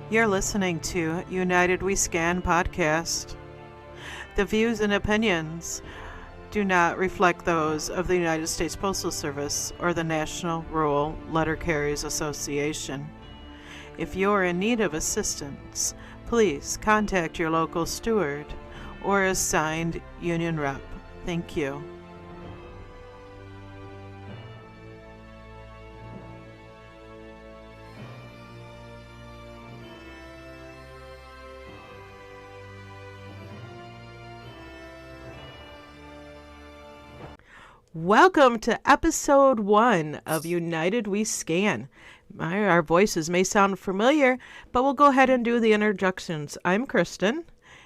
You're listening to United We Scan podcast. The views and opinions do not reflect those of the United States Postal Service or the National Rural Letter Carriers Association. If you're in need of assistance, please contact your local steward or assigned union rep. Thank you. Welcome to episode 1 of United We Scan. Our voices may sound familiar, but we'll go ahead and do the introductions. I'm Kristen,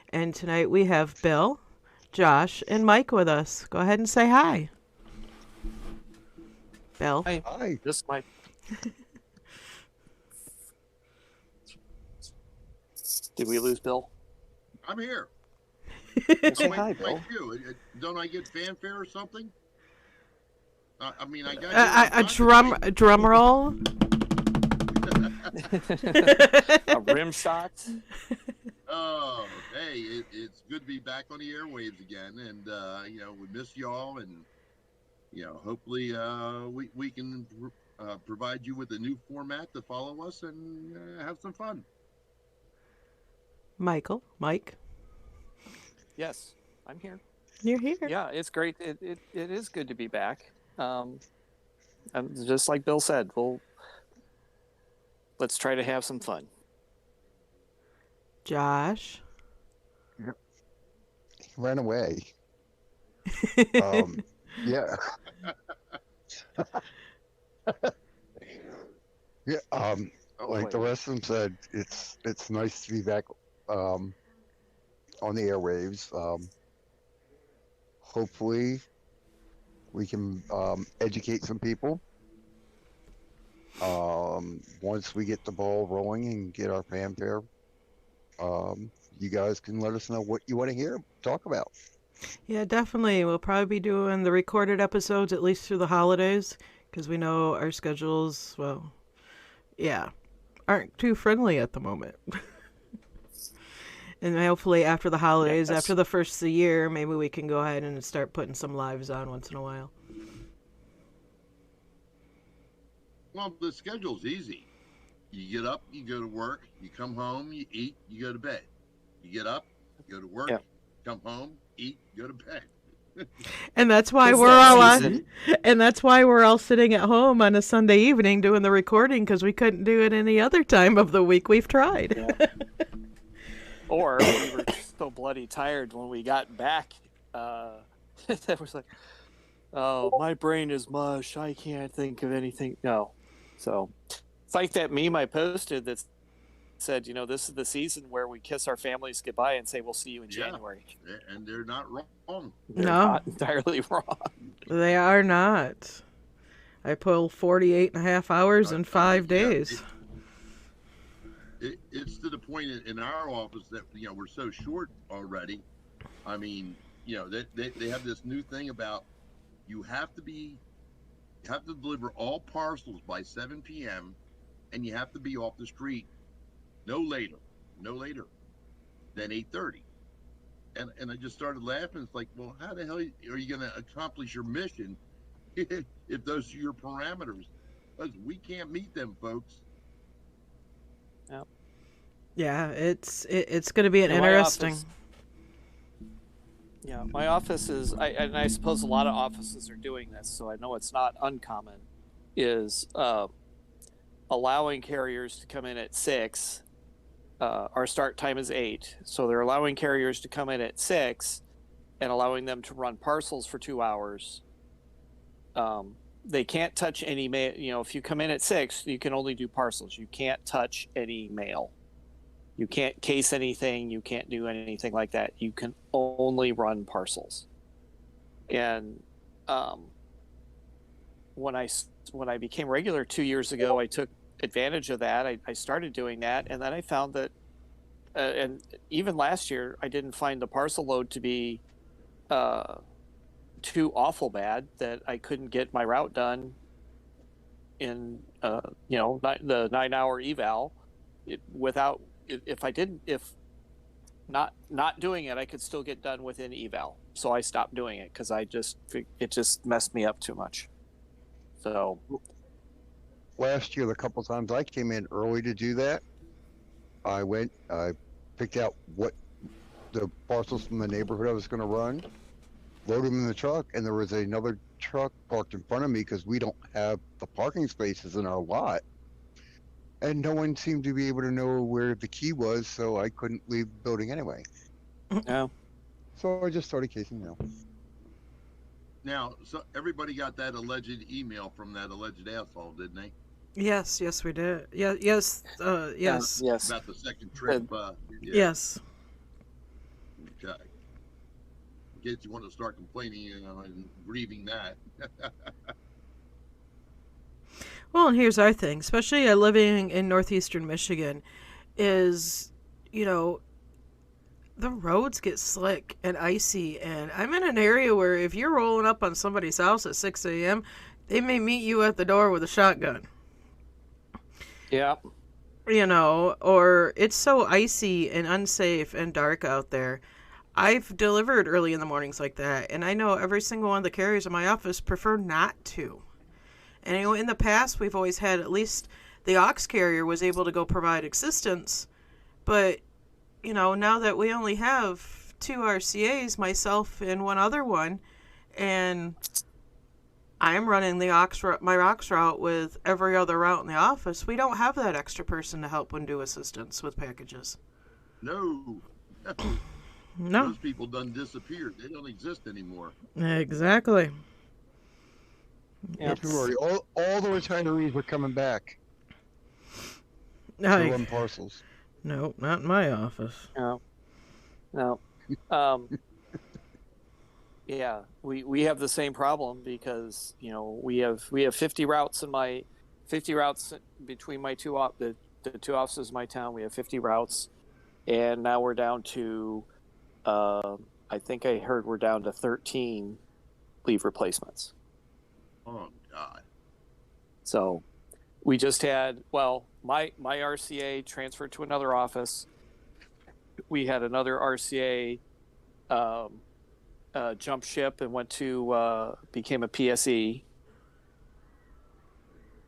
and tonight we have Bill, Josh, and Mike with us. Go ahead and say hi. Bill. Hi. This is Mike. Did we lose Bill? I'm here. Say hi, Bill. Don't I get fanfare or something? I got a drum roll. A rim shot. Oh, hey, it's good to be back on the airwaves again, and we miss y'all, and hopefully we can provide you with a new format to follow us and have some fun. Mike. Yes, I'm here. You're here. Yeah, it's great. It is good to be back. Just like Bill said, let's try to have some fun. Josh. He ran away. Yeah. Yeah. Like the rest of them said, it's nice to be back on the airwaves. Hopefully we can educate some people. Once we get the ball rolling and get our fanfare, you guys can let us know what you want to talk about. Yeah, definitely. We'll probably be doing the recorded episodes at least through the holidays because we know our schedules, aren't too friendly at the moment. And hopefully after the holidays, after the first of the year, maybe we can go ahead and start putting some lives on once in a while. Well, the schedule's easy. You get up, you go to work, you come home, you eat, you go to bed. You get up, you go to work, come home, eat, go to bed. And that's why we're all sitting at home on a Sunday evening doing the recording, because we couldn't do it any other time of the week. We've tried. Yeah. Or we were so bloody tired when we got back. That was like, oh, my brain is mush. I can't think of anything. No. So it's like that meme I posted that said, this is the season where we kiss our families goodbye and say we'll see you in January. And they're not wrong. They're not entirely wrong. They are not. I pulled 48 and a half hours in 5 days. It's to the point in our office that we're so short already. I mean, they have this new thing about you have to deliver all parcels by 7 p.m. and you have to be off the street no later than 8:30. And I just started laughing. It's like, well, how the hell are you going to accomplish your mission if those are your parameters? Because we can't meet them, folks. Yeah, it's going to be an interesting. My office is, and I suppose a lot of offices are doing this, so I know it's not uncommon, is allowing carriers to come in at 6. Our start time is 8, so they're allowing carriers to come in at 6 and allowing them to run parcels for 2 hours. They can't touch any mail. If you come in at 6, you can only do parcels. You can't touch any mail. You can't case anything. You can't do anything like that. You can only run parcels. And when I became regular 2 years ago, I took advantage of that. I started doing that, and then I found that, and even last year, I didn't find the parcel load to be too awful bad that I couldn't get my route done in the 9-hour eval without if I didn't, if not doing it, I could still get done within eval. So I stopped doing it because it just messed me up too much. So Last year, the couple times I came in early to do that, I picked out what the parcels from the neighborhood I was going to run, load them in the truck, and there was another truck parked in front of me because we don't have the parking spaces in our lot. And no one seemed to be able to know where the key was, so I couldn't leave the building anyway. no. So I just started casing mail. Now, so everybody got that alleged email from that alleged asshole, didn't they? Yes, we did. Yes. Yes. About the second trip. Yeah. Yes. Okay. In case you want to start complaining and grieving that. Well, and here's our thing, especially living in northeastern Michigan, is, the roads get slick and icy, and I'm in an area where if you're rolling up on somebody's house at 6 a.m., they may meet you at the door with a shotgun. Yeah. Or it's so icy and unsafe and dark out there. I've delivered early in the mornings like that, and I know every single one of the carriers in my office prefer not to. And in the past, we've always had at least the aux carrier was able to go provide assistance. But, now that we only have 2 RCAs, myself and one other one, and I'm running my aux route with every other route in the office, we don't have that extra person to help when do assistance with packages. No. No. Those people done disappeared. They don't exist anymore. Exactly. Don't worry, all the retirees are coming back. To run parcels. No, not in my office. No. Yeah, we have the same problem because we have 50 routes between my the two offices in my town. We have 50 routes, and now we're down to I think I heard we're down to 13 leave replacements. Oh God! So we just had my RCA transferred to another office. We had another RCA jump ship and went to became a PSE,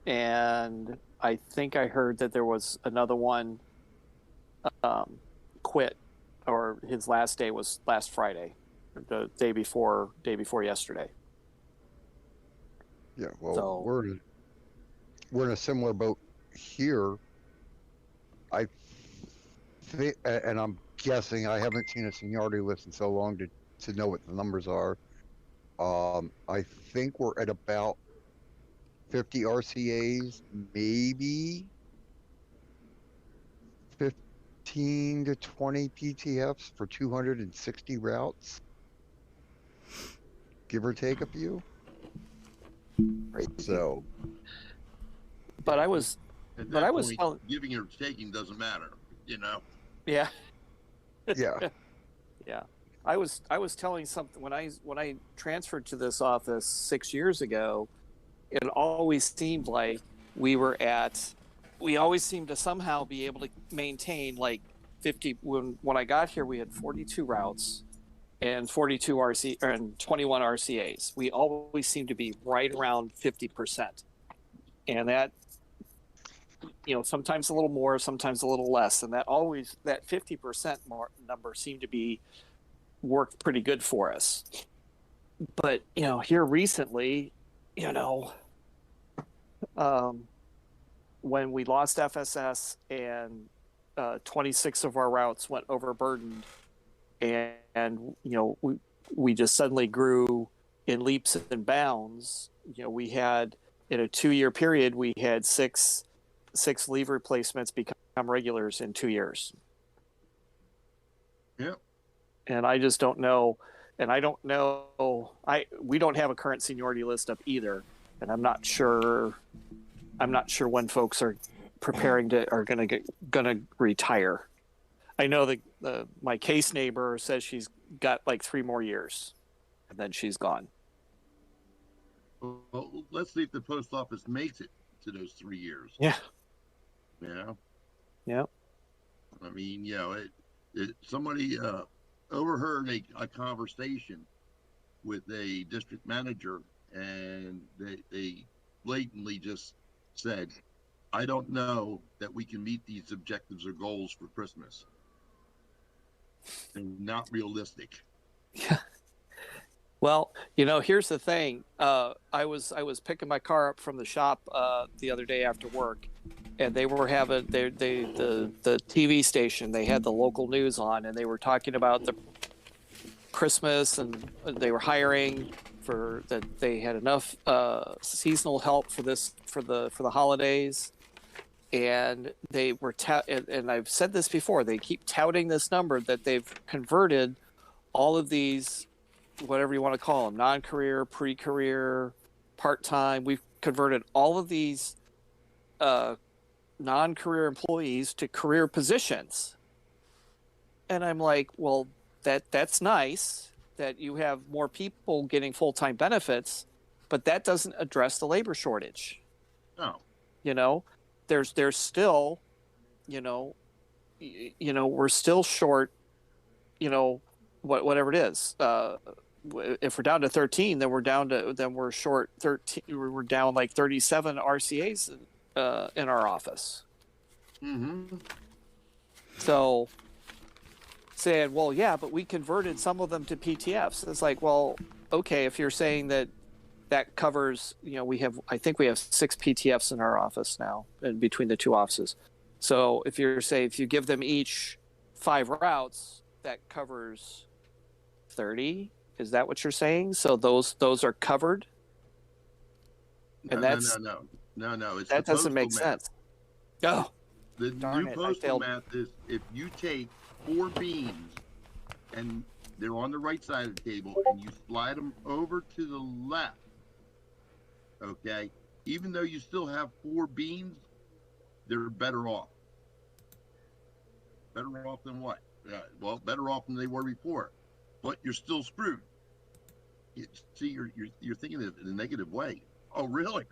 and I think I heard that there was another one quit, or his last day was last Friday, the day before yesterday. Yeah, well, we're in a similar boat here. I think, and I'm guessing, I haven't seen a seniority list in so long to know what the numbers are. I think we're at about 50 RCAs, maybe 15 to 20 PTFs for 260 routes, give or take a few. So, but I was giving or taking doesn't matter, Yeah. Yeah. Yeah. I was telling something when I transferred to this office 6 years ago. It always seemed like we always seemed to somehow be able to maintain like 50. When I got here, we had 42 routes and 42 RC and 21 RCAs. We always seemed to be right around 50%, and that sometimes a little more, sometimes a little less, and that 50% number seemed to be worked pretty good for us. But here recently, when we lost FSS and 26 of our routes went overburdened, and we just suddenly grew in leaps and bounds. We had, in a 2-year period, we had six leave replacements become regulars in 2 years. Yep. And I just don't know, and I don't know. We don't have a current seniority list up either, and I'm not sure when folks are gonna retire. I know that my case neighbor says she's got like 3 more years, and then she's gone. Well, let's see if the post office makes it to those 3 years. Yeah. Yeah. Yeah. I mean, somebody overheard a conversation with a district manager, and they blatantly just said, I don't know that we can meet these objectives or goals for Christmas. They're not realistic. Yeah. Well, here's the thing. I was picking my car up from the shop the other day after work, and they were having the TV station. They had the local news on, and they were talking about the Christmas, and they were hiring for that. They had enough seasonal help for the holidays, and they were and I've said this before. They keep touting this number that they've converted all of these, whatever you want to call them, non-career, pre-career, part-time. We've converted all of these non-career employees to career positions. And I'm like, well, that's nice that you have more people getting full-time benefits, but that doesn't address the labor shortage. No. There's still, we're still short, whatever it is. If we're down to 13, then we're short 13. We're down like 37 RCAs in our office. Mm-hmm. So saying, well, yeah, but we converted some of them to PTFs. It's like, well, okay, if you're saying that covers, I think we have 6 PTFs in our office now, and between the 2 offices. So if you give them each 5 routes, that covers 30. Is that what you're saying? So those are covered? No. It's that doesn't make math. sense. Oh, the darn new it, postal math is if you take 4 beans and they're on the right side of the table and you slide them over to the left, okay, even though you still have 4 beans, they're better off. Better off than what? Well, better off than they were before, but you're still screwed. You're thinking of it in a negative way. Oh, really?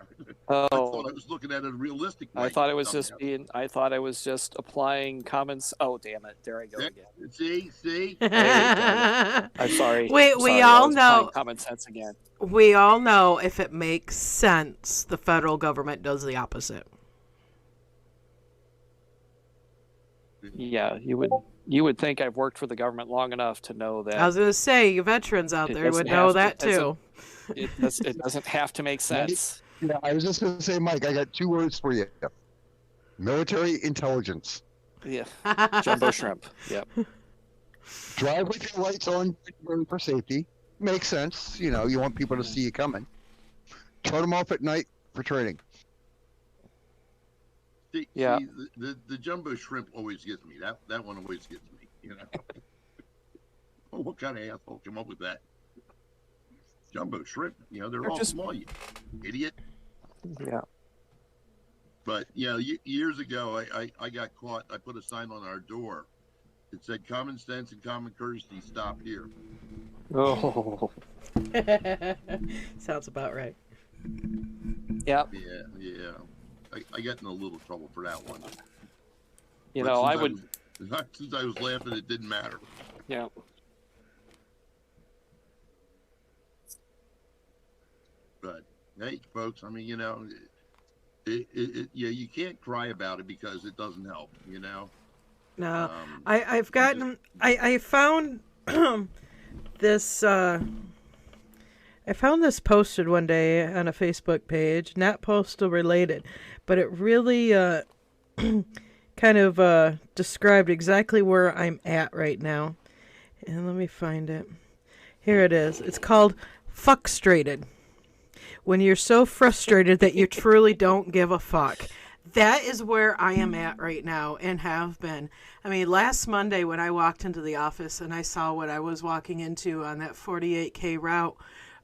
Oh, I thought I was looking at it a realistic way. I thought I was just applying comments. Oh, damn it! There I go again. See. I'm sorry. We all know common sense again. We all know if it makes sense, the federal government does the opposite. Yeah, you would think I've worked for the government long enough to know that. I was going to say, you veterans out there would know that too. It doesn't have to make sense. Yeah, I was just going to say, Mike, I got 2 words for you. Military intelligence. Yeah, jumbo shrimp. Yep. Drive with your lights on for safety. Makes sense. You want people to see you coming. Turn them off at night for training. See, the jumbo shrimp always gets me. That one always gets me. What kind of asshole came up with that? Jumbo shrimp. They're all small. You idiot. Yeah. But years ago, I got caught. I put a sign on our door. It said, "Common sense and common courtesy stop here." Oh. Sounds about right. Yep. Yeah. I got in a little trouble for that one. Since I was laughing, it didn't matter. Yeah. But hey, folks, I mean, you can't cry about it because it doesn't help. No, I've gotten. I found this. I found this posted one day on a Facebook page, not postal related, but it really kind of described exactly where I'm at right now. And let me find it. Here it is. It's called Fuckstrated. When you're so frustrated that you truly don't give a fuck. That is where I am at right now and have been. I mean, last Monday when I walked into the office and I saw what I was walking into on that 48K route,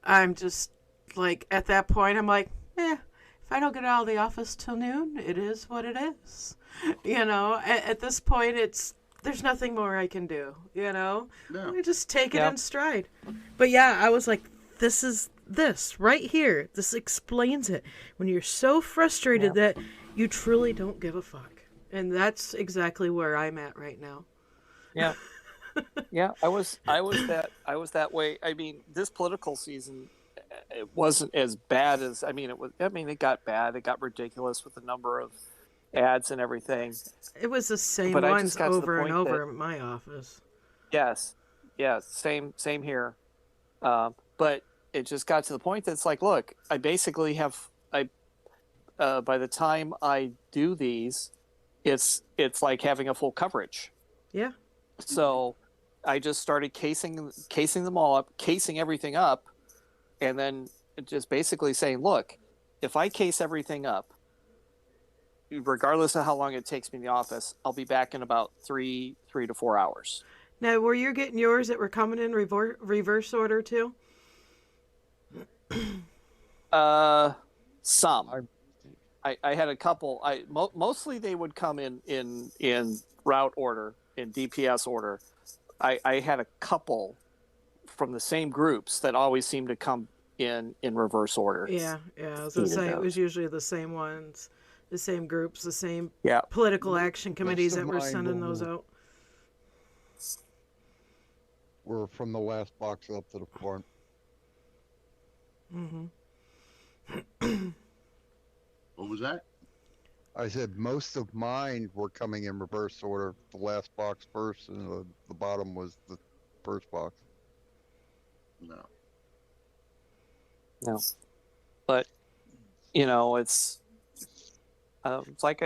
I'm just like, at that point, I'm like, if I don't get out of the office till noon, it is what it is. At this point, there's nothing more I can do, No. I just take it in stride. But yeah, I was like, this right here. This explains it. When you're so frustrated that you truly don't give a fuck. And that's exactly where I'm at right now. Yeah. Yeah, I was that way. I mean, this political season, it wasn't as bad as, I mean, it was. I mean, it got bad. It got ridiculous with the number of ads and everything. It was the same But I ones just got to the over and point that over in my office. yes, yeah, same here. But it just got to the point that it's like, look, I basically have by the time I do these, it's like having a full coverage. Yeah. So I just started casing them all up, casing everything up, and then just basically saying, look, if I case everything up, regardless of how long it takes me in the office, I'll be back in about 3 to 4 hours. Now, were you getting yours that were coming in reverse order too? Some. I had a couple. Mostly they would come in route order, in DPS order. I had a couple from the same groups that always seemed to come in reverse order. Yeah. I was gonna say it was usually the same ones, the same groups, the same political action committees that were sending those out. Were from the last box up to the front. Mm-hmm. What was that? I said most of mine were coming in reverse order. The last box first, and the bottom was the first box. No. But it's like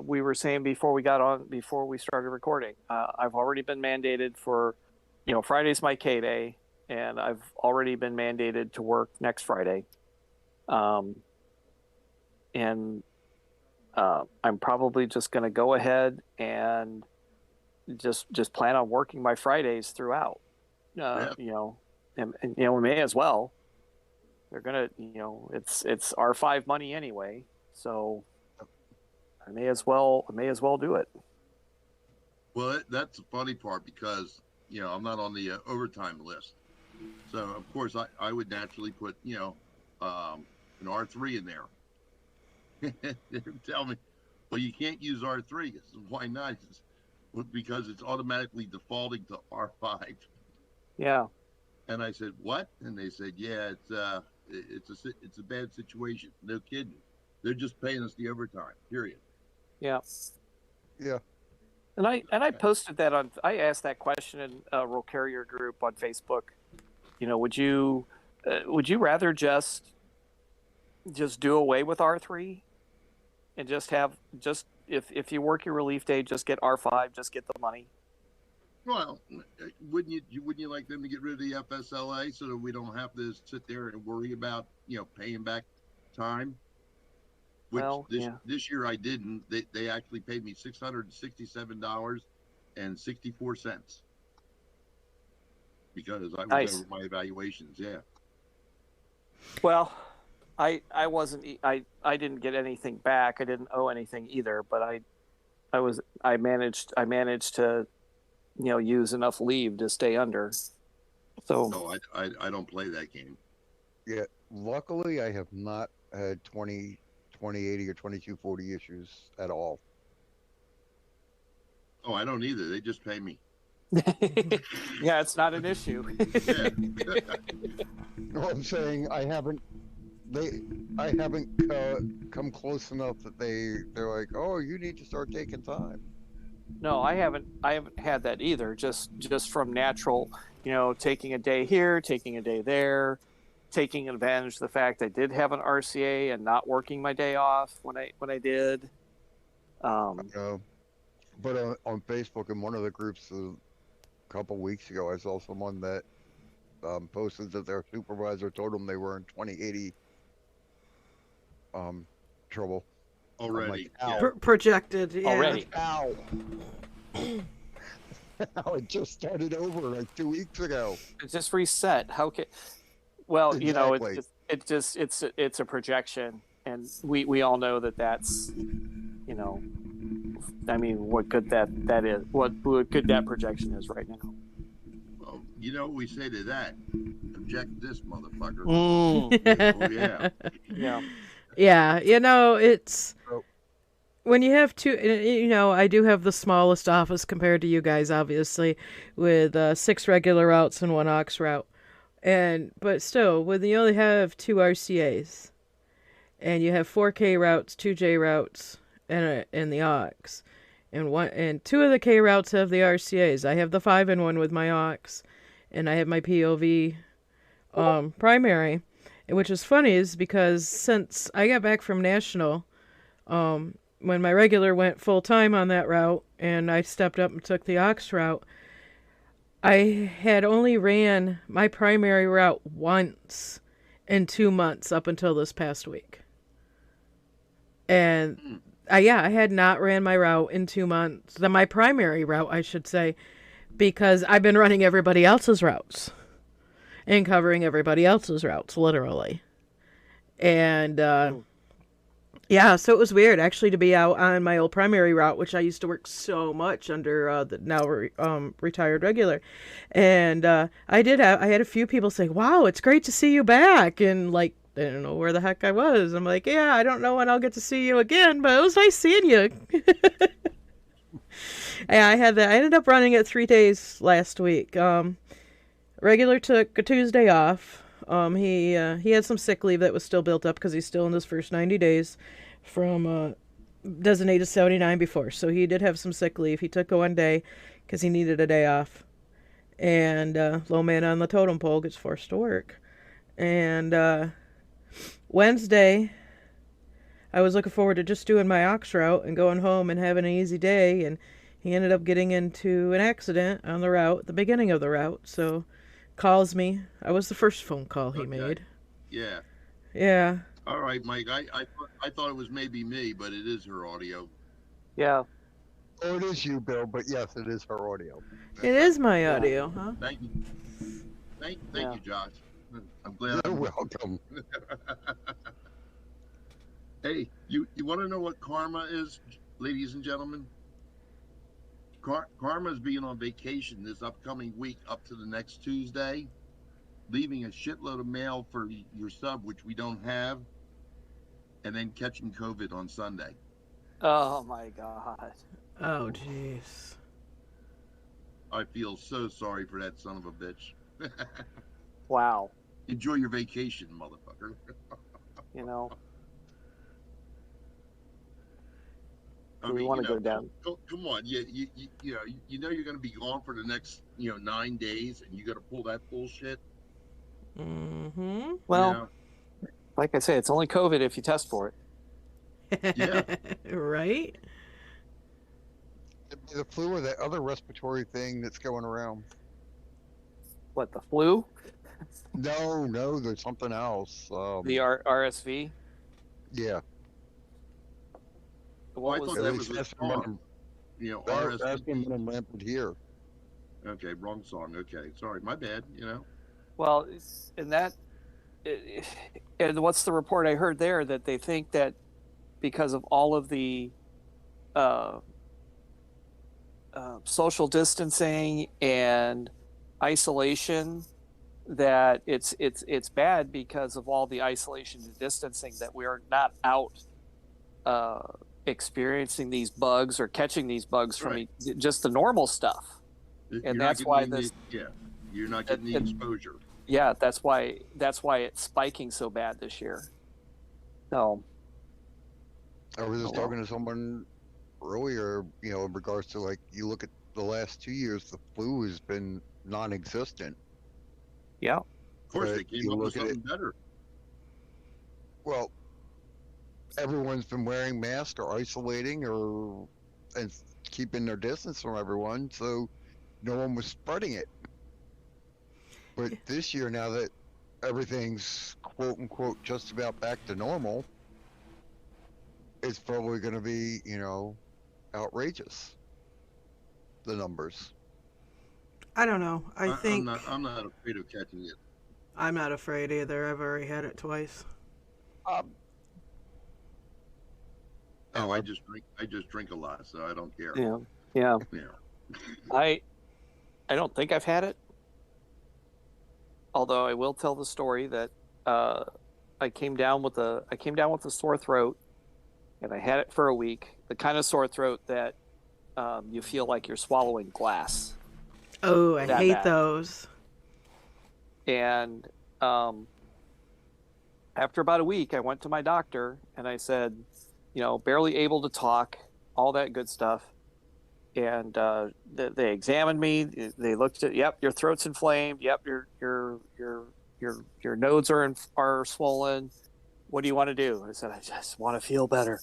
we were saying before we started recording. I've already been mandated for, Friday's my K day, and I've already been mandated to work next Friday. And I'm probably just going to go ahead and just plan on working my Fridays throughout. And we may as well. They're gonna, it's R5 money anyway, so I may as well do it. Well, that's the funny part because I'm not on the overtime list, so of course I would naturally put an R3 in there. They tell me, well, you can't use R3. Why not? Because it's automatically defaulting to R5. Yeah. And I said, what? And they said, yeah, it's a bad situation. No kidding. They're just paying us the overtime. Period. Yeah. Yeah. And I posted that I asked that question in a rural carrier group on Facebook. Would you rather just do away with R3 and just if you work your relief day, just get R5, just get the money? Well, wouldn't you like them to get rid of the FSLA so that we don't have to sit there and worry about paying back time? Which this year I didn't. They actually paid me $667.64 because I was over my evaluations. Yeah. Well, I wasn't. I didn't get anything back. I didn't owe anything either. But I managed to use enough leave to stay under. So no, I don't play that game. Yeah, luckily I have not had 2080 or 2240 issues at all. Oh, I don't either. They just pay me. Yeah, it's not an issue. No, I'm saying I haven't come close enough that they're like, oh, you need to start taking time. No, I haven't had that either. Just from natural, taking a day here, taking a day there, taking advantage of the fact I did have an RCA and not working my day off when I did. But on Facebook in one of the groups a couple weeks ago, I saw someone that posted that their supervisor told them they were in 2080 trouble. Already. Like, Projected, yeah. Already. Ow. It just started over like 2 weeks ago. It just reset. How can? Well, Exactly. it's a projection, and we all know that's, I mean, what good that is, what good that projection is right now. Well, we say to that, object this motherfucker. Mm. Oh yeah. Yeah. Yeah, it's when you have two, I do have the smallest office compared to you guys, obviously, with 6 regular routes and 1 aux route. But still, when you only have 2 RCAs, and you have 4K routes, 2J routes, and the aux, and 2 of the K routes have the RCAs. I have the 5-in-1 with my aux, and I have my POV primary. And which is funny is because since I got back from National, when my regular went full time on that route, and I stepped up and took the aux route, I had only ran my primary route once in 2 months up until this past week. And I had not ran my route in 2 months. My primary route, I should say, because I've been running everybody else's routes and covering everybody else's routes, literally. And so it was weird actually to be out on my old primary route, which I used to work so much under the now retired regular. And I had a few people say, "Wow, it's great to see you back," and like, I don't know where the heck I was. I'm like, yeah, I don't know when I'll get to see you again, but it was nice seeing you. Yeah, I ended up running it 3 days last week. Regular took a Tuesday off. He had some sick leave that was still built up because he's still in his first 90 days from designated 79 before. So he did have some sick leave. He took 1 day because he needed a day off. And low man on the totem pole gets forced to work. And Wednesday, I was looking forward to just doing my aux route and going home and having an easy day. And he ended up getting into an accident on the route, at the beginning of the route. So calls me. I was the first phone call he made. Yeah. Yeah. All right, Mike. I thought it was maybe me, but it is her audio. Yeah. Oh, it is you, Bill, but yes, it is her audio. It is my audio, huh? Thank you. Thank you, Josh. I'm glad. You're welcome. Hey, you want to know what karma is, ladies and gentlemen? Karma is being on vacation this upcoming week up to the next Tuesday, leaving a shitload of mail for your sub, which we don't have, and then catching COVID on Sunday. Oh my God. Oh, jeez. I feel so sorry for that son of a bitch. Wow. Enjoy your vacation, motherfucker. You know. I We mean, want to go down. Come on, you know you're going to be gone for the next 9 days, and you got to pull that bullshit. Mm-hmm. Well, like I say, it's only COVID if you test for it. Yeah. Right? The flu or that other respiratory thing that's going around. What, the flu? No, there's something else. The RSV? Yeah. Well, I What thought was that it? was a That's song. That's RSV. been rampant here. Okay, wrong song. Okay, sorry, my bad. Well, and what's the report I heard there, that they think that because of all of the social distancing and isolation, that it's bad because of all the isolation and distancing, that we are not out experiencing these bugs or catching these bugs from Right. just the normal stuff. And that's why this. You're not getting the exposure. Yeah, that's why it's spiking so bad this year. So I was just talking to someone earlier, in regards to, like, you look at the last 2 years, the flu has been non-existent. yeah, Of course, But they came you up with look at something better. Well, everyone's been wearing masks or isolating and keeping their distance from everyone, so no one was spreading it. But this year, now that everything's quote unquote just about back to normal, it's probably going to be, outrageous. The numbers. I don't know. I think I'm not afraid of catching it. I'm not afraid either. I've already had it twice. I just drink a lot, so I don't care. yeah. Yeah. I don't think I've had it. Although I will tell the story that I came down with a sore throat, and I had it for a week. The kind of sore throat that you feel like you're swallowing glass. Oh, I That hate bad. those. And after about a week, I went to my doctor and I said, barely able to talk, all that good stuff. And they examined me. They looked at, yep, your throat's inflamed. Yep, your nodes are swollen. What do you want to do? I said, I just want to feel better.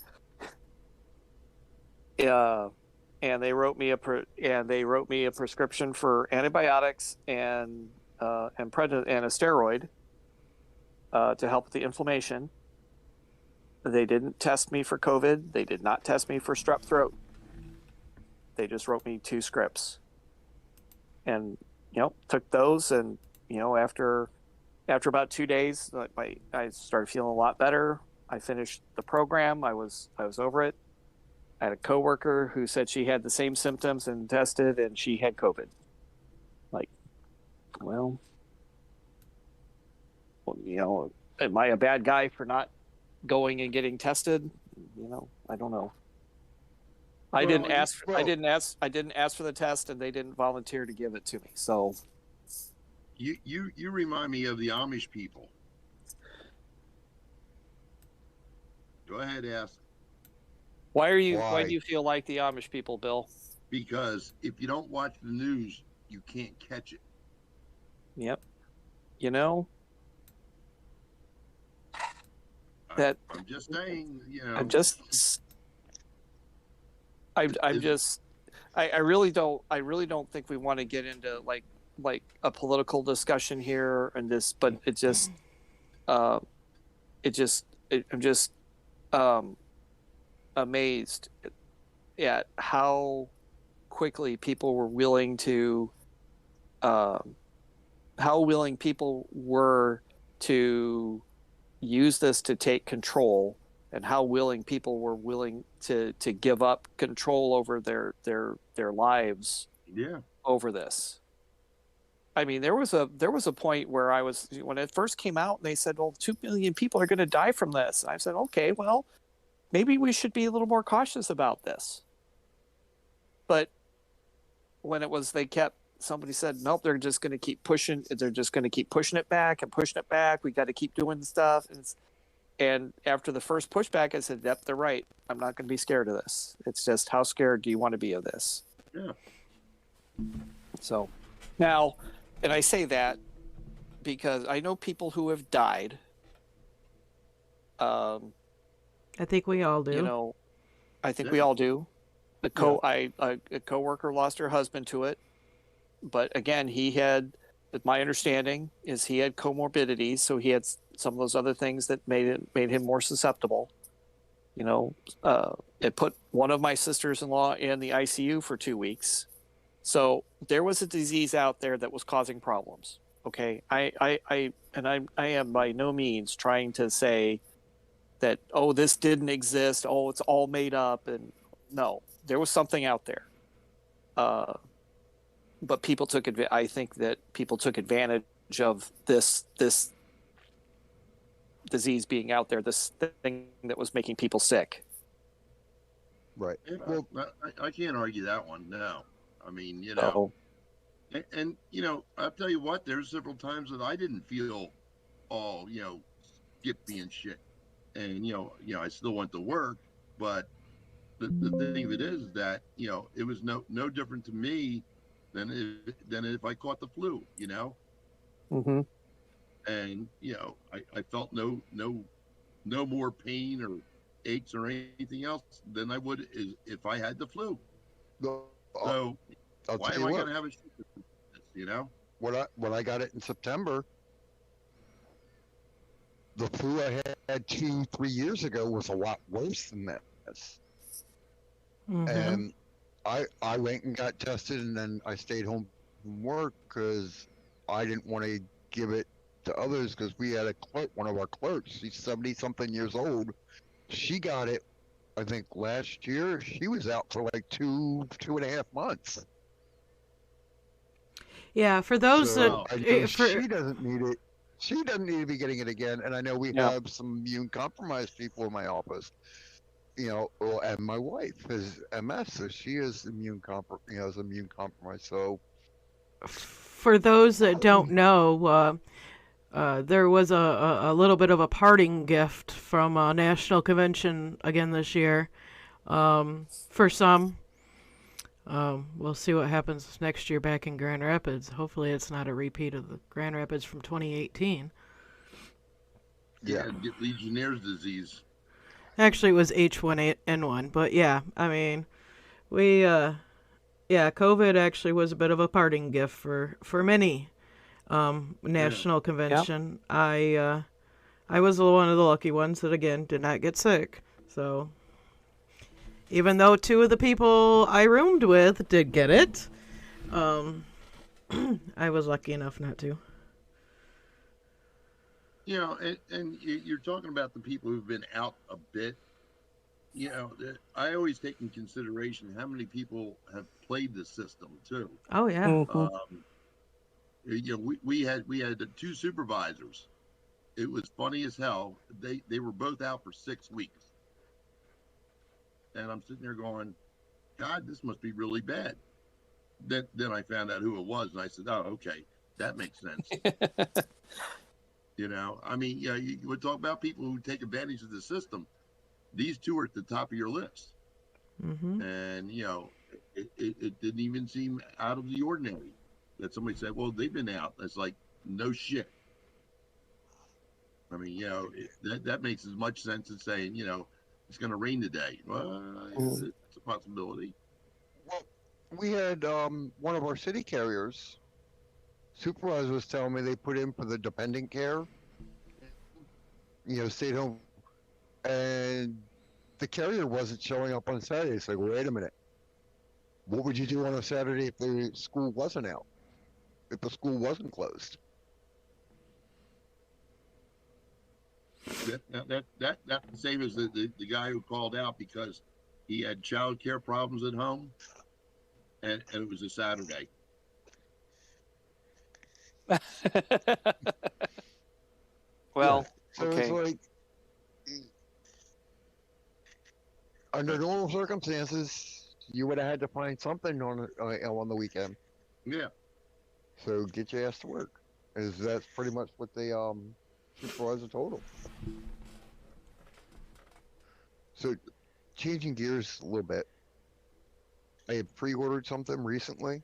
And they wrote me a prescription for antibiotics and a steroid to help with the inflammation. They didn't test me for COVID. They did not test me for strep throat. They just wrote me 2 scripts, and took those. And after about 2 days, I started feeling a lot better. I finished the program. I was over it. I had a coworker who said she had the same symptoms and tested, and she had COVID. Like, well, am I a bad guy for not going and getting tested? I don't know. I didn't ask for the test, and they didn't volunteer to give it to me. So you remind me of the Amish people. Go ahead, ask. Why do you feel like the Amish people, Bill? Because if you don't watch the news, you can't catch it. Yep. I'm just saying, I really don't think we want to get into like a political discussion here and this, but I'm just amazed at how quickly people were willing to use this to take control, and how willing people were willing to give up control over their lives over this. I mean, there was a point where when it first came out, and they said, well, 2 million people are going to die from this. And I said, okay, well, maybe we should be a little more cautious about this. But when somebody said, nope, they're just going to keep pushing. They're just going to keep pushing it back and pushing it back. We got to keep doing the stuff. And after the first pushback, I said, yep, they're right. I'm not going to be scared of this. It's just, how scared do you want to be of this? Yeah. So now, and I say that because I know people who have died. I think we all do. I think we all do. A coworker lost her husband to it. But again, my understanding is he had comorbidities, so he had some of those other things that made him more susceptible. It put one of my sisters-in-law in the ICU for 2 weeks. So there was a disease out there that was causing problems. Okay, I am by no means trying to say that, oh, this didn't exist, oh, it's all made up, and no, there was something out there. But I think that people took advantage of this disease being out there, this thing that was making people sick. Right. Well, I can't argue that one. No, I mean, and I'll tell you what. There's several times that I didn't feel all skippy and shit, and I still went to work, but the thing of it is that it was no different to me than if I caught the flu, Mm-hmm. And I felt no more pain or aches or anything else than I would if I had the flu. So why am I going to have a shit? When I got it in September, the flu I had 2-3 years ago was a lot worse than this. Mm-hmm. And I went and got tested, and then I stayed home from work because I didn't want to give it to others, because we had one of our clerks, she's 70-something years old. She got it, I think, last year. She was out for like 2.5 months. Yeah, for those she doesn't need it. She doesn't need to be getting it again. And I know we have some immune compromised people in my office. And my wife has MS, so she is is immune compromised. So For those that don't know, there was a little bit of a parting gift from a national convention again this year. For some, we'll see what happens next year back in Grand Rapids. Hopefully, it's not a repeat of the Grand Rapids from 2018. Yeah, get Legionnaire's disease. Actually, it was H1N1, but yeah, I mean, we, yeah, COVID actually was a bit of a parting gift for many national convention. I was one of the lucky ones that again did not get sick. So even though two of the people I roomed with did get it, I was lucky enough not to. And you're talking about the people who've been out a bit. I always take in consideration how many people have played the system too. Oh yeah. Mhm. We had the two supervisors. It was funny as hell. They were both out for 6 weeks, and I'm sitting there going, God, this must be really bad. Then I found out who it was, and I said, oh, okay, that makes sense. I mean, you would talk about people who take advantage of the system. These two are at the top of your list. Mm-hmm. And it didn't even seem out of the ordinary that somebody said, well, they've been out. That's like, no shit. I mean, that makes as much sense as saying, it's going to rain today. Well, it's a possibility. Well, we had one of our city carriers supervisor was telling me they put in for the dependent care, stayed home, and the carrier wasn't showing up on Saturday. It's like, wait a minute, what would you do on a Saturday if the school wasn't out? If the school wasn't closed? That's the same as the guy who called out because he had child care problems at home, and it was a Saturday. Well, So okay. it's like, under normal circumstances, you would have had to find something on the weekend. Yeah. So get your ass to work. That's pretty much what the supervisor told them. So changing gears a little bit, I had pre-ordered something recently.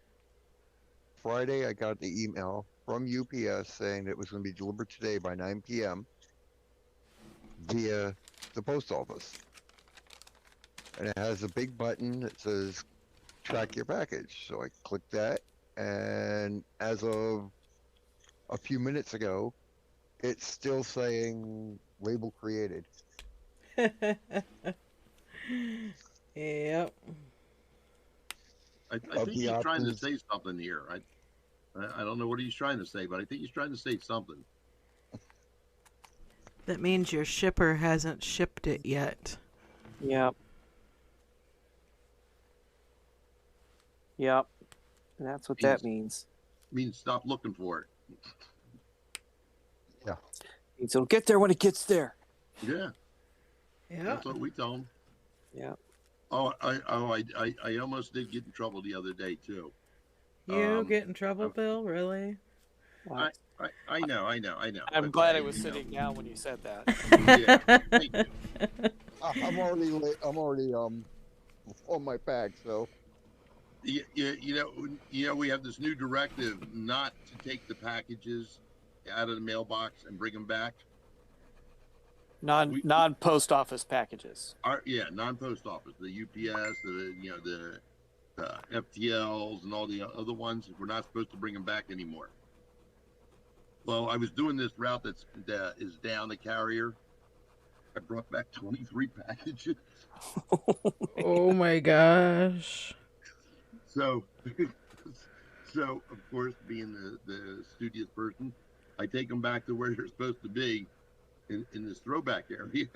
Friday, I got the email from UPS saying it was going to be delivered today by 9 p.m. via the post office. And it has a big button that says track your package. So I clicked that, and as of a few minutes ago, it's still saying label created. Yep. I think he's trying to say something here. I don't know what he's trying to say, but I think he's trying to say something. That means your shipper hasn't shipped it yet. Yep. Yep. And that's what that means. Means stop looking for it. Yeah. Means it'll get there when it gets there. Yeah. Yeah. That's what we tell him. Yeah. Oh, I almost did get in trouble the other day too. You get in trouble, Bill? Really? Well, I know. I'm glad I was sitting down when you said that. Yeah, thank you. I'm already late. I'm already on my pack, so. We have this new directive not to take the packages out of the mailbox and bring them back. Non-post office packages. Non-post office, the UPS, the FTLs, and all the other ones. We're not supposed to bring them back anymore. Well, I was doing this route that is down the carrier. I brought back 23 packages. Oh my gosh. So of course, being the studious person, I take them back to where they're supposed to be in this throwback area.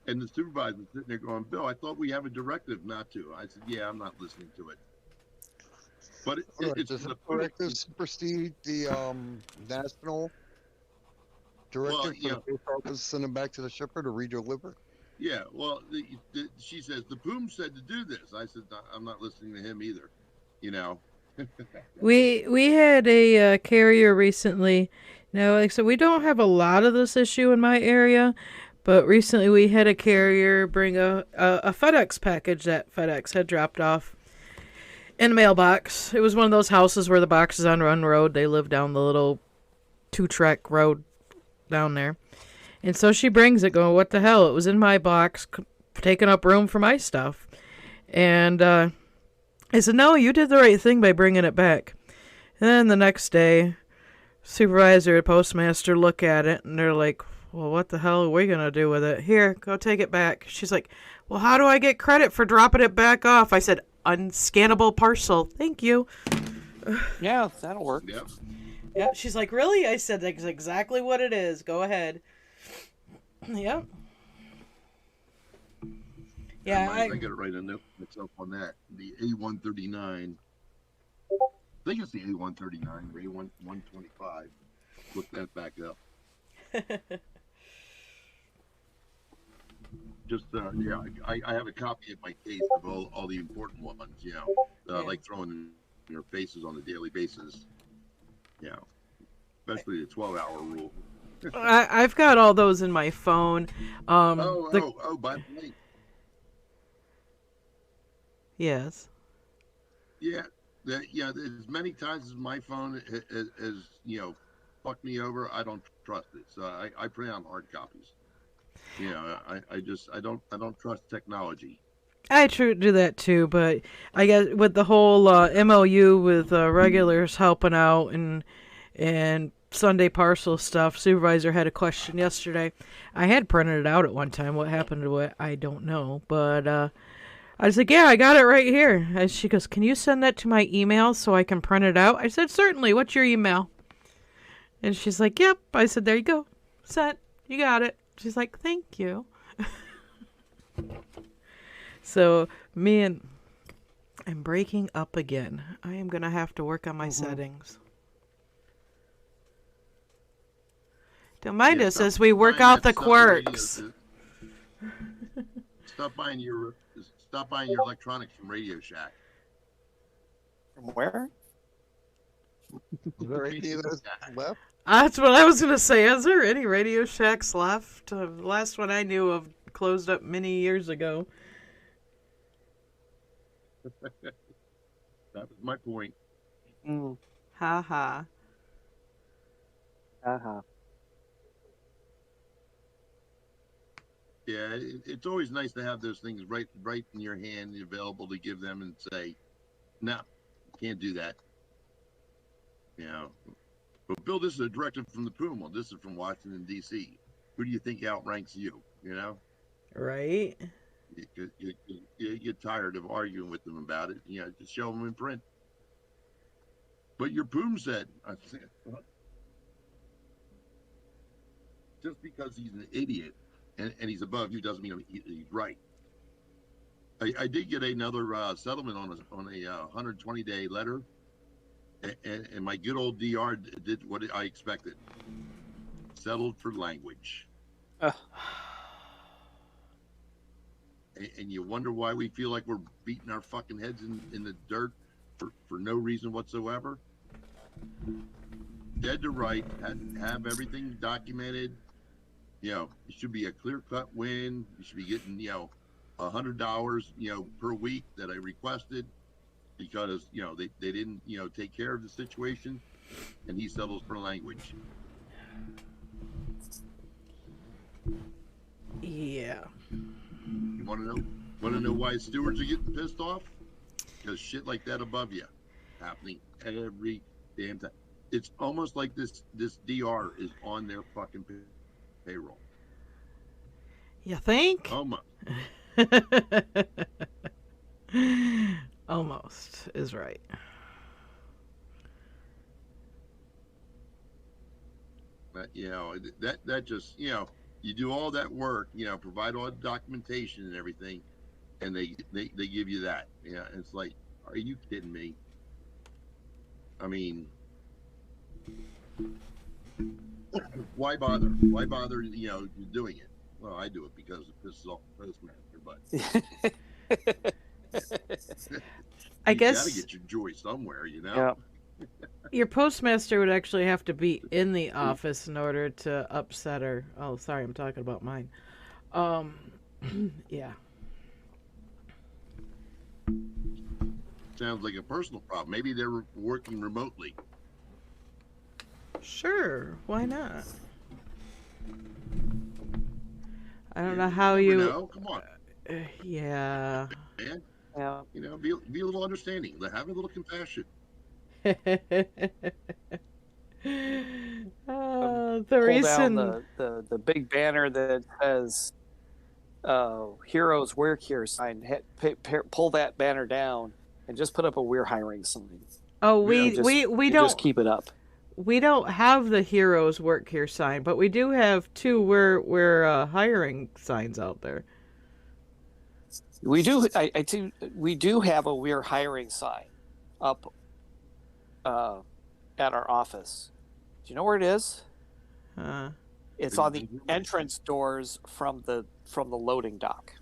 And the supervisor's sitting there going, Bill, I thought we have a directive not to. I said, yeah, I'm not listening to it. But does the directive supersede the national directive for the post office, send them back to the shipper to redeliver? Yeah, well, she says the Poom said to do this. I said I'm not listening to him either. You know. We had a carrier recently. Now, like I said, we don't have a lot of this issue in my area, but recently we had a carrier bring a FedEx package that FedEx had dropped off in a mailbox. It was one of those houses where the box is on Run Road. They live down the little 2-track road down there. And so she brings it going, what the hell? It was in my box, taking up room for my stuff. And I said, no, you did the right thing by bringing it back. And then the next day, supervisor and postmaster look at it, and they're like, well, what the hell are we going to do with it? Here, go take it back. She's like, well, how do I get credit for dropping it back off? I said, unscannable parcel. Thank you. Yeah, that'll work. Yep. Yeah, she's like, really? I said, that's exactly what it is. Go ahead. Yep. Yeah, I got to write a note myself on that. The A139. I think it's the A139 or A125. Look that back up. Just yeah, I have a copy of my case of all the important ones. You know, Yeah. like throwing in their faces on a daily basis. You know, especially the 12-hour rule. I've got all those in my phone. By the way, Yes. yeah, as many times as my phone has fucked me over, I don't trust it. So I print out hard copies. You know, I don't trust technology. I do that too, but I guess with the whole MOU with regulars helping out and Sunday parcel stuff, supervisor had a question yesterday. I had printed it out at one time. What happened to it, I don't know. But I was like, yeah, I got it right here. And she goes, can you send that to my email so I can print it out? I said, certainly. What's your email? And she's like, yep. I said, there you go. Sent. You got it. She's like, thank you. So I'm breaking up again. I am going to have to work on my settings. Don't mind us as we work out the quirks. Stop buying your electronics from Radio Shack. From where? Is there any of those left? That's what I was going to say. Is there any Radio Shacks left? The last one I knew of closed up many years ago. That was my point. Mm. Ha ha. Uh-huh. Yeah, it's always nice to have those things right in your hand, available to give them and say, no, can't do that. You know. But Bill, this is a directive from the Puma. This is from Washington, D.C. Who do you think outranks you? You know? Right? You get tired of arguing with them about it. You know, just show them in print. But your Puma said, I said, just because he's an idiot and he's above you doesn't mean he's right. I did get another settlement on a 120-day letter. And my good old DR did what I expected. Settled for language. And you wonder why we feel like we're beating our fucking heads in the dirt for no reason whatsoever. Dead to right, have everything documented. You know, it should be a clear-cut win. You should be getting, $100, per week that I requested. Because they didn't take care of the situation, and he settles for language. Yeah. You want to know why stewards are getting pissed off? Because shit like that above you happening every damn time. It's almost like this DR is on their fucking payroll. You think? Almost. Almost is right. But that just you do all that work, provide all the documentation and everything, and they give you that. Yeah, it's like, are you kidding me? I mean, why bother? Why bother? Doing it? Well, I do it because it pisses off the postmaster, but I you got to guess get your joy somewhere, you know. Yeah. your postmaster would actually have to be in the office in order to upset her. Oh, sorry, I'm talking about mine. Um, yeah. Sounds like a personal problem. Maybe they're working remotely. Sure, why not? I don't know You how never you. know. Come on, Yeah. man. Yeah. You know, be a little understanding. Have a little compassion. The Pull down reason. the big banner that says "Heroes Work Here" sign. Pull that banner down and just put up a "We're hiring" sign. Oh, Yeah. we Just don't keep it up. we don't have the heroes work here sign, but we do have two we're hiring signs out there. We do. I do. We do have a "We're hiring" sign up at our office. Do you know where it is? Uh, It's on the entrance doors from the loading dock.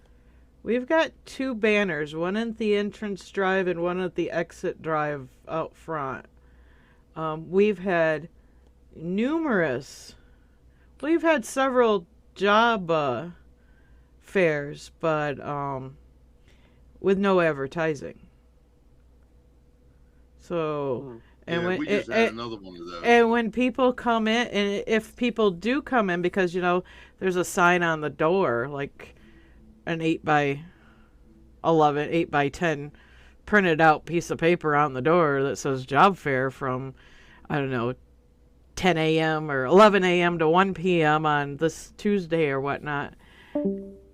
we've got two banners, one at the entrance drive and one at the exit drive out front. We've had numerous. We've had several job fairs, but with no advertising. So, and Yeah, when we just had another one of those. and when people come in, and if people do come in, because there's a sign on the door, like an 8x11, 8x10 printed out piece of paper on the door that says job fair from, I don't know, 10 a.m. or 11 a.m. to 1 p.m. on this Tuesday or whatnot,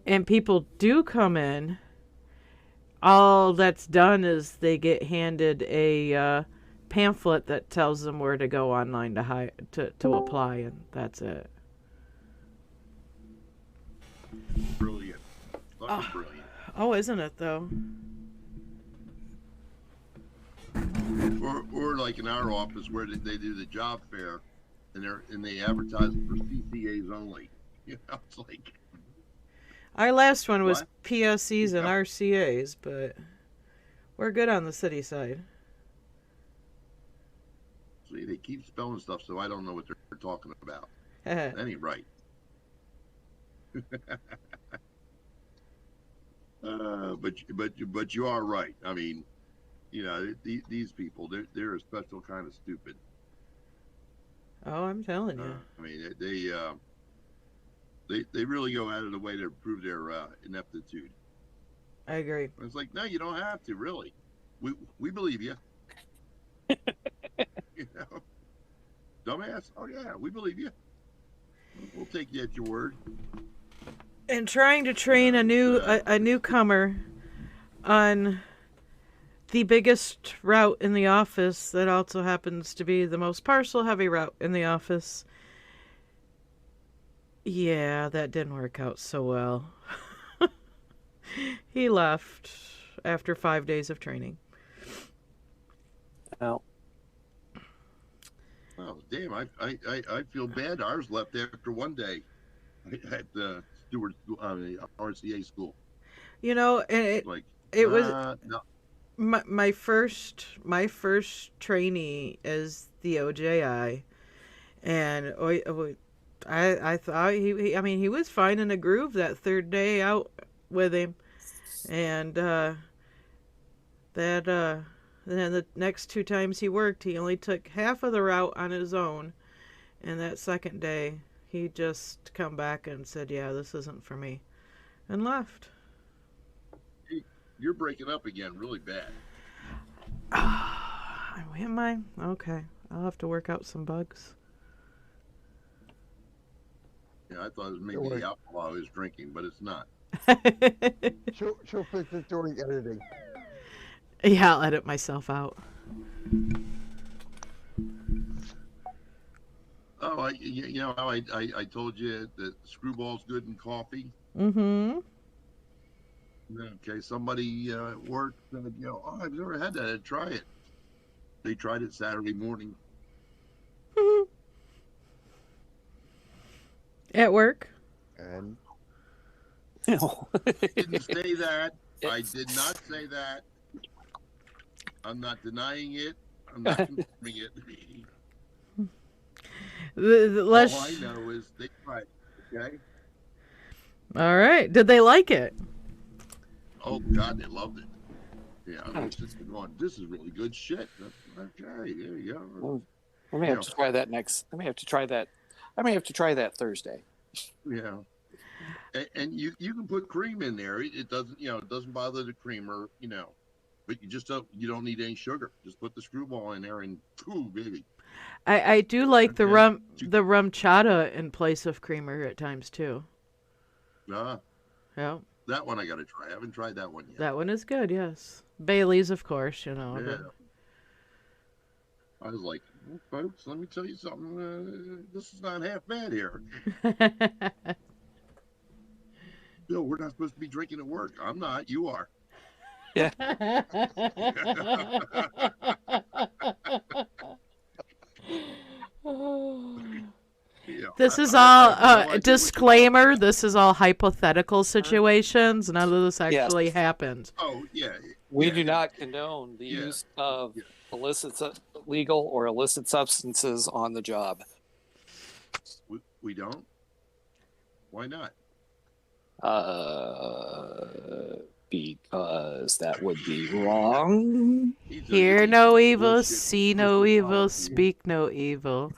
and people do come in, all that's done is they get handed a pamphlet that tells them where to go online to apply, and that's it. Brilliant. Fucking brilliant. Oh, isn't it though? Or like in our office where they do the job fair, and they advertise for CCAs only. You know, it's like Our last one was What? PSCs and Yeah. RCAs, but we're good on the city side. see, they keep spelling stuff, so I don't know what they're talking about. That ain't right. But you are right. I mean, these people, they're a special kind of stupid. Oh, I'm telling you. I mean, they really go out of the way to prove their ineptitude. I agree. It's like, no, you don't have to. Really, we believe you. You know, dumbass. Oh yeah, we believe you. We'll take you at your word. And trying to train a newcomer on the biggest route in the office that also happens to be the most parcel heavy route in the office. Yeah, that didn't work out so well. He left after 5 days of training. Oh. Oh damn! I feel bad. Ours left after one day at the Stewart the RCA school. And it Like was no. my first trainee is the OJI, and I thought he was finding a groove that third day out with him, and then the next two times he worked, he only took half of the route on his own, and that second day he just come back and said, "Yeah, this isn't for me," and left. You're breaking up again, really bad. Am I? Okay, I'll have to work out some bugs. Yeah, I thought it was maybe the alcohol I was drinking, but it's not. She'll fix it during editing. Yeah, I'll edit myself out. Oh, you know how I told you that screwball's good in coffee. Mm-hmm. Okay, somebody at work said, oh, I've never had that. I'd try it. They tried it Saturday morning. At work? And Didn't say that. I did not say that. I'm not denying it. I'm not confirming it. All I Let's. know is they tried. Okay. All right. Did they like it? Oh God, they loved it. Yeah, they're sitting going, "This is really good shit." Okay, there you go. I may have to try that next. I may have to try that. I may have to try that Thursday. Yeah, and you can put cream in there. It doesn't it doesn't bother the creamer. But you don't need any sugar. Just put the screwball in there and ooh, baby. I do like the Okay. rum chata in place of creamer at times too. Ah, Yeah, that one I got to try. I haven't tried that one yet. that one is good. Yes, Bailey's, of course. Yeah. I was like, well, folks, let me tell you something. This is not half bad here. Bill, we're not supposed to be drinking at work. I'm not. You are. Yeah. This is I all have no idea what you're disclaimer. talking about. This is all hypothetical situations. None of this actually happened. Oh yeah. We yeah, do not condone the Yeah. use of Yeah. legal or illicit substances on the job. We don't. Why not? Because that would be wrong. Hear no evil, Bullshit. see no Bullshit evil, policy. speak no evil.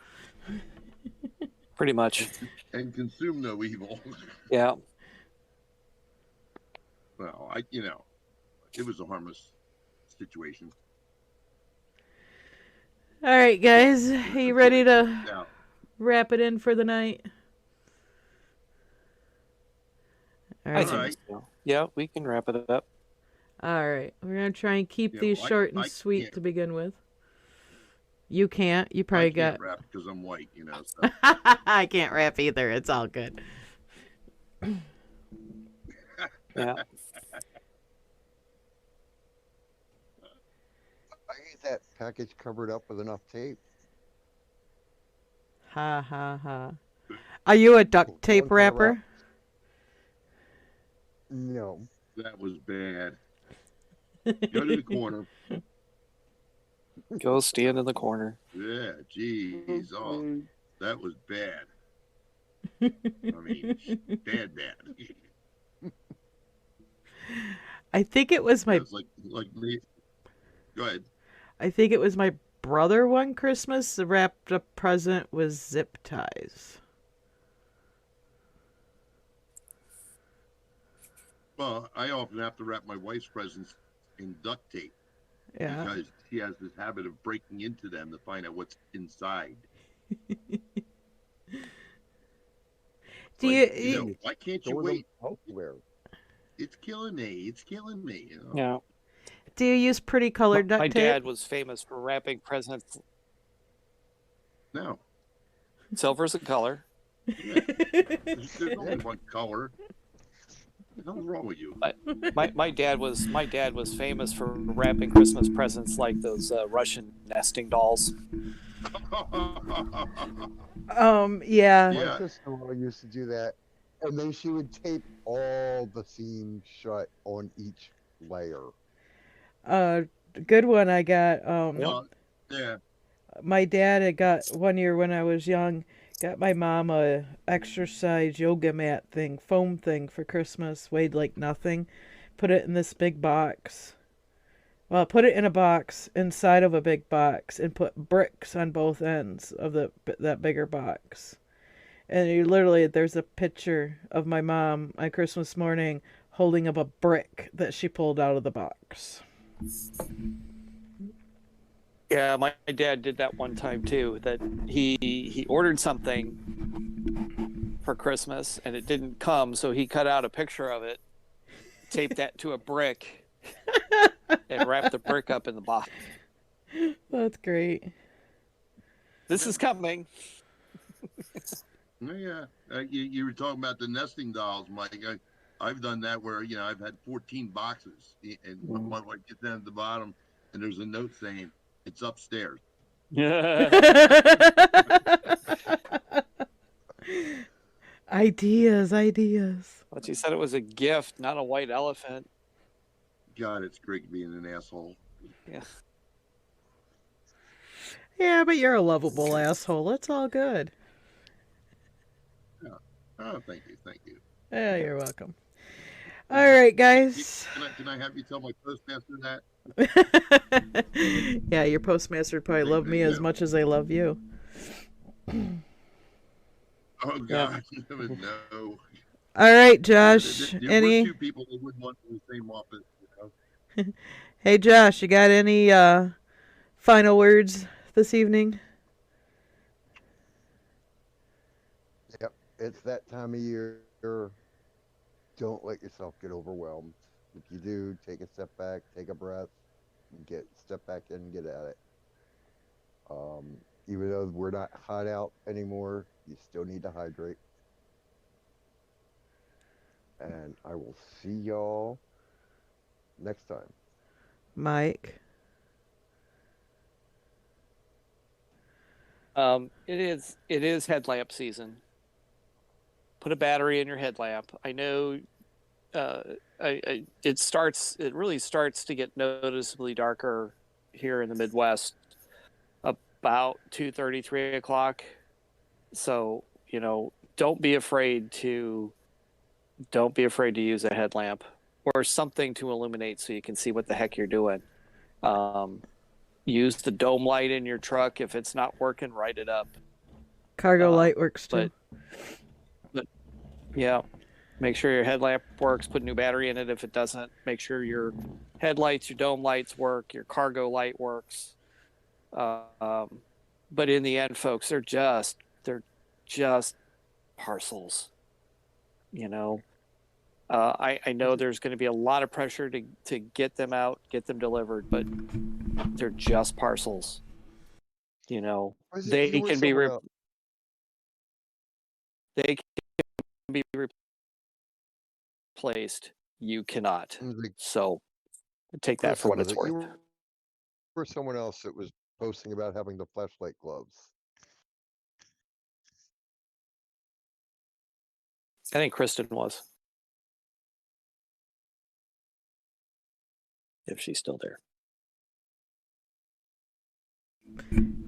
Pretty much. And consume no evil. Yeah. Well, it was a harmless situation. All right, guys, are you ready to Yeah. wrap it in for the night? All I right. think Alright. so. Yeah, we can wrap it up. All right. We're going to try and keep Yeah, these well, short and I sweet can't- to begin with. You can't. You I probably can't got. rap because I'm white, So. I can't rap either. It's all good. Yeah. I get that package covered up with enough tape. Ha ha ha. Are you a duct tape One for the rapper? No. That was bad. Go to the corner. Go stand in the corner. Yeah, geez. Oh, that was bad. I mean, bad. I think it was my. It's like me. Go ahead. I think it was my brother one Christmas wrapped a present with zip ties. Well, I often have to wrap my wife's presents in duct tape Yeah. because she has this habit of breaking into them to find out what's inside. Do Why can't you Store them wait? elsewhere. It's killing me. It's killing me. Yeah. Do you use pretty colored duct My tape? dad was famous for wrapping No. silver's a color. Yeah. There's only one color. What the hell's wrong with you? My dad was famous for wrapping Christmas presents like those Russian nesting dolls. Yeah. Yeah. My sister-in-law used to do that, and then she would tape all the seams shut on each layer. Good one I got. Yeah. My dad had got one year when I was young, got my mom a exercise yoga mat thing, foam thing for Christmas, weighed like nothing. Put it in this big box. Well, put it in a box inside of a big box and put bricks on both ends of that bigger box. And there's a picture of my mom on Christmas morning holding up a brick that she pulled out of the box. Yeah, my dad did that one time too. That he ordered something for Christmas and it didn't come, so he cut out a picture of it, taped that to a brick, and wrapped the brick up in the box. That's great. This is coming. Yeah. You were talking about the nesting dolls, Mike. I've done that where, I've had 14 boxes and one gets down at the bottom and there's a note saying it's upstairs. Yeah. Ideas. But you said it was a gift, not a white elephant. God, it's great being an asshole. Yeah. Yeah, but you're a lovable asshole. It's all good. Yeah. Oh, thank you, thank you. Yeah, you're welcome. All Yeah. right, guys. Can I have you tell my postmaster that? Yeah, your postmaster would probably They, love they, me you as know, much as they love you. oh Yeah. God, no. All right, Yeah, Josh. we're Any? two people that wouldn't want in the same office. Hey, Josh, you got any final words this evening? Yep, it's that time of year. Don't let yourself get overwhelmed. If you do, take a step back, take a breath, and step back in and get at it. Even though we're not hot out anymore, you still need to hydrate. And I will see y'all next time. Mike. It is headlamp season. Put a battery in your headlamp. I know uh, it really starts to get noticeably darker here in the Midwest about 2:30, 3 o'clock. So, don't be afraid to use a headlamp or something to illuminate so you can see what the heck you're doing. Um, Use the dome light in your truck. If it's not working, write it up. Cargo Uh, light works too. but yeah, make sure your headlamp works. Put a new battery in it. If it doesn't, make sure your headlights, your dome lights work. Your cargo light works. Um, but in the end, folks, they're just parcels. You know, I know there's going to be a lot of pressure to get them out, get them delivered, but they're just parcels. You know, they You or can be someone else. they can be replaced. You cannot. Like, So take that for Kristen, what was it's it worth. you or someone else that was posting about having the flashlight gloves? I think Kristen was, if she's still there.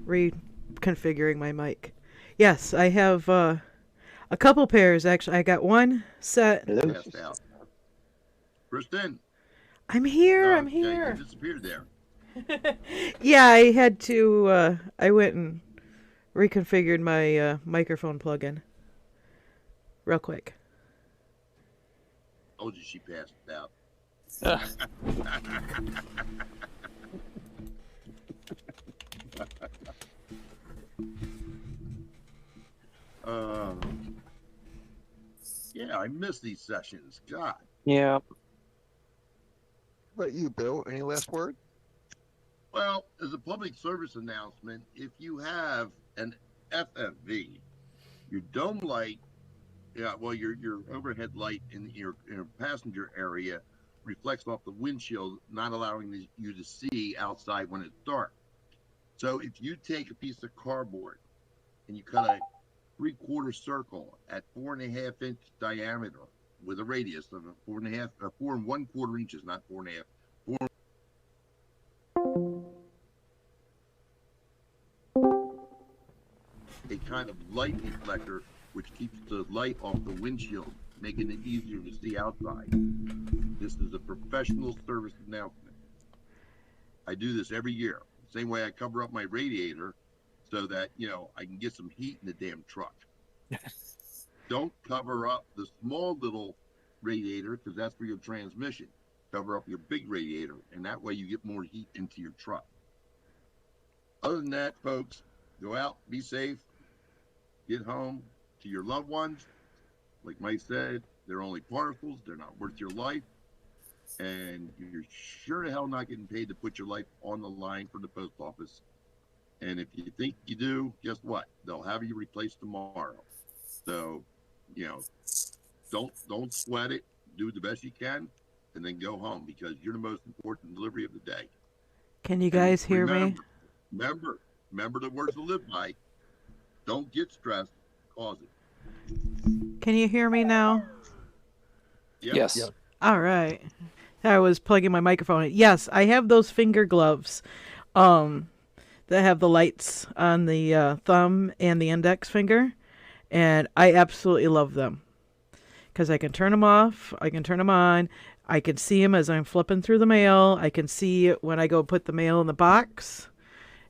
Reconfiguring my mic. Yes, I have a couple pairs actually. I got one set. Hello. Passed out. Kristen. I'm here. Oh, I'm yeah, you here. disappeared there. Yeah, I had to. I went and reconfigured my microphone plug-in real quick. Told you she passed out. Yeah, I miss these sessions. God. Yeah. How about you, Bill? Any last word? Well, as a public service announcement, if you have an FFV, your dome light, yeah, well, your overhead light in your passenger area reflects off the windshield, not allowing you to see outside when it's dark. So if you take a piece of cardboard and you cut a 3/4 circle at 4.5 inch diameter with a radius of 4.1/4 inches, not 4.5, a kind of light reflector which keeps the light off the windshield, making it easier to see outside. This is a professional service announcement. I do this every year. Same way I cover up my radiator so that, I can get some heat in the damn truck. Don't cover up the small little radiator because that's for your transmission. Cover up your big radiator, and that way you get more heat into your truck. Other than that, folks, go out, be safe, get home to your loved ones. Like Mike said, they're only parcels, they're not worth your life. And you're sure to hell not getting paid to put your life on the line for the post office. And if you think you do, guess what? They'll have you replaced tomorrow. So, you know, don't sweat it. Do the best you can, and then go home because you're the most important delivery of the day. Can you And guys hear me? remember the words to live by. Don't get stressed, cause it. Can Can you hear me now? Yep. Yes. Yep. All right. I was plugging my microphone in. Yes, I have those finger gloves that have the lights on the thumb and the index finger, and I absolutely love them because I can turn them off, I can turn them on, I can see them as I'm flipping through the mail, I can see it when I go put the mail in the box.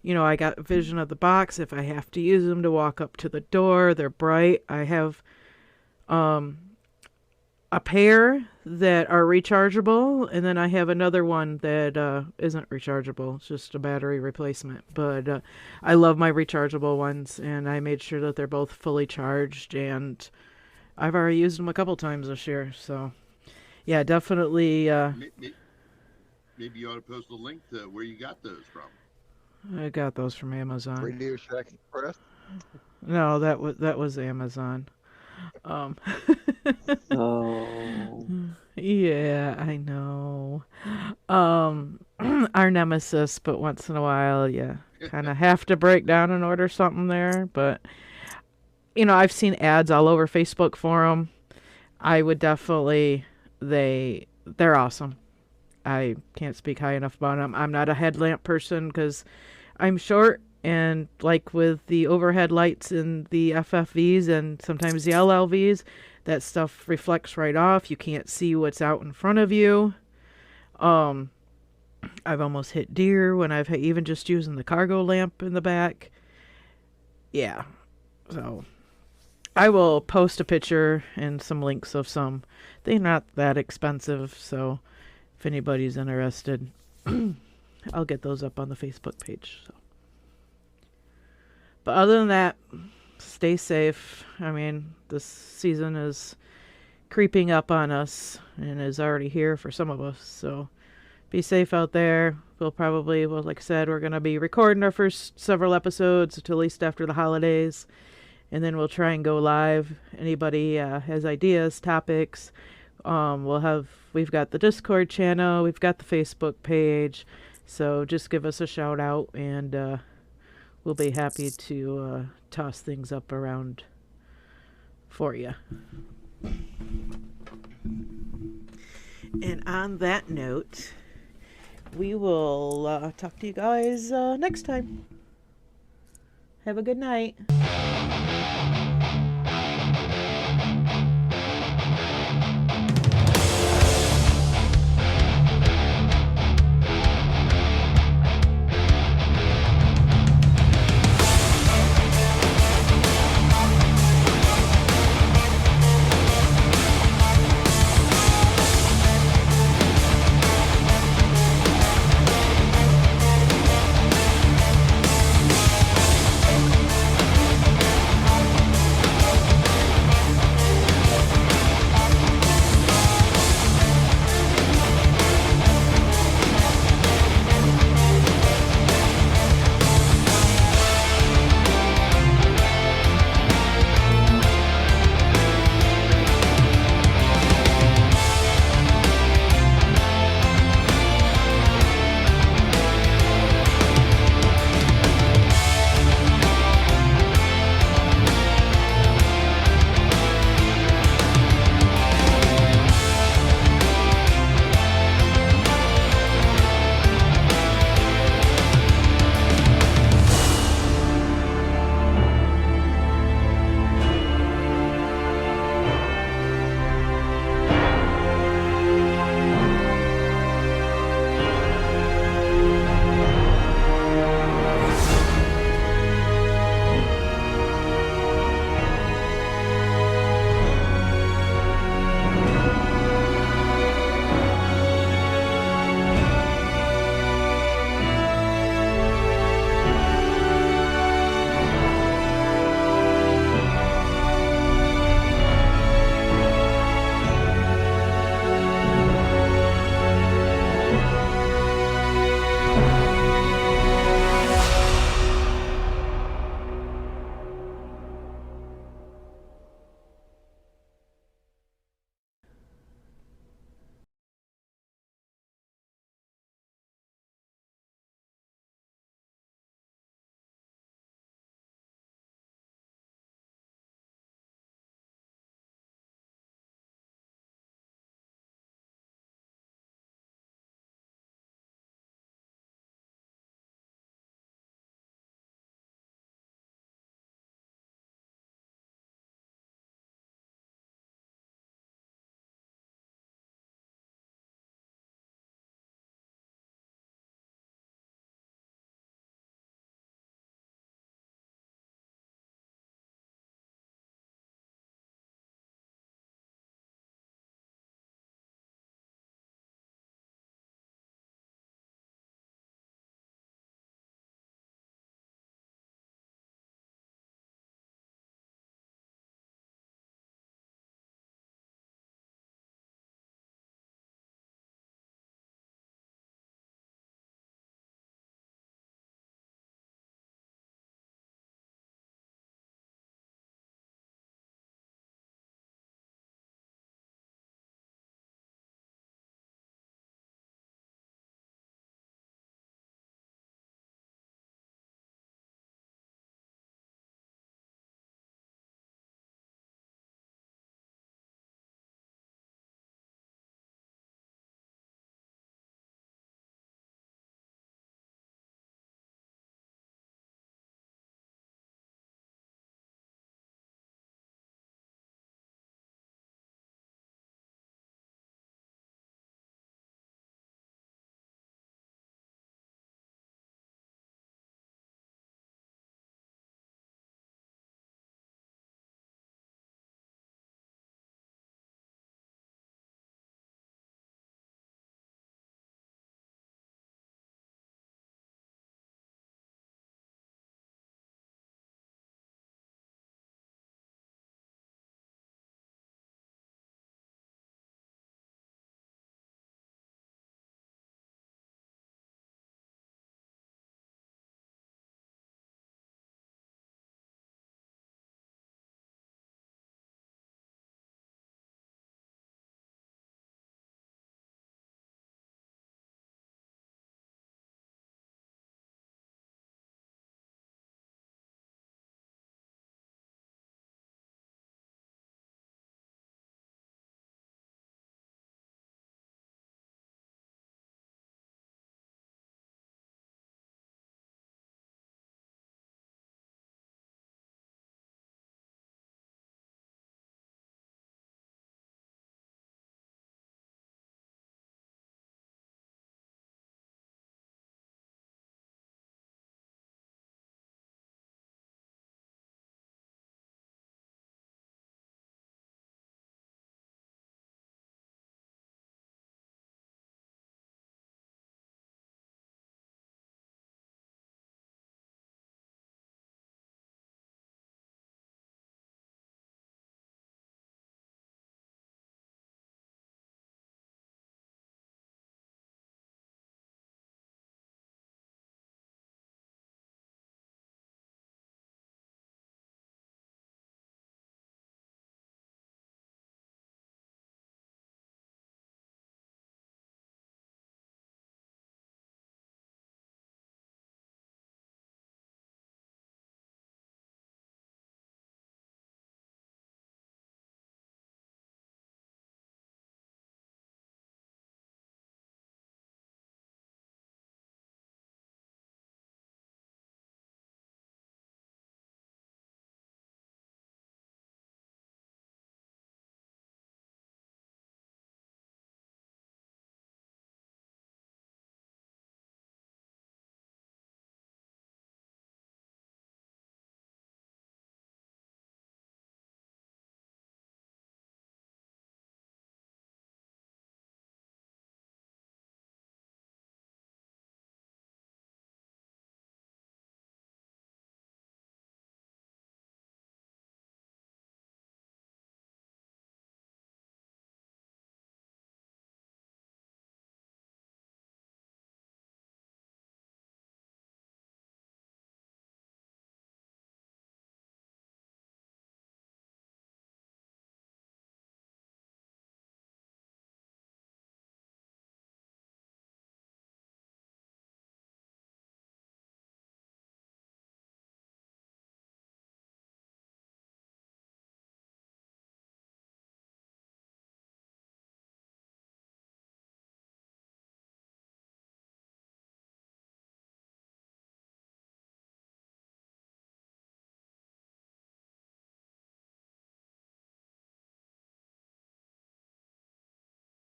You know, I got vision of the box if I have to use them to walk up to the door. They're bright. I have a pair that are rechargeable, and then I have another one that isn't rechargeable. It's just a battery replacement. But I love my rechargeable ones, and I made sure that they're both fully charged, and I've already used them a couple times this year. So, yeah, definitely. Maybe you ought to post a link to where you got those from. I got those from Amazon. Radio Shack Express. No, that was Amazon. Oh. Yeah, I know. Our nemesis, but once in a while, you kind of have to break down and order something there. But, you know, I've seen ads all over Facebook for them. I would definitely, they're awesome. I can't speak high enough about them. I'm not a headlamp person because I'm short. And like with the overhead lights in the FFVs and sometimes the LLVs, that stuff reflects right off. You can't see what's out in front of you. I've almost hit deer when I've even just using the cargo lamp in the back. Yeah. So I will post a picture and some links of some. They're not that expensive, so if anybody's interested, I'll get those up on the Facebook page. So. But other than that, stay safe. I mean, this season is creeping up on us and is already here for some of us. So be safe out there. We'll probably, well, like I said, we're going to be recording our first several episodes until at least after the holidays. And then we'll try and go live. Anybody has ideas, topics, we've got the Discord channel. We've got the Facebook page. So just give us a shout out and we'll be happy to toss things up around for you. And on that note, we will talk to you guys next time. Have a good night.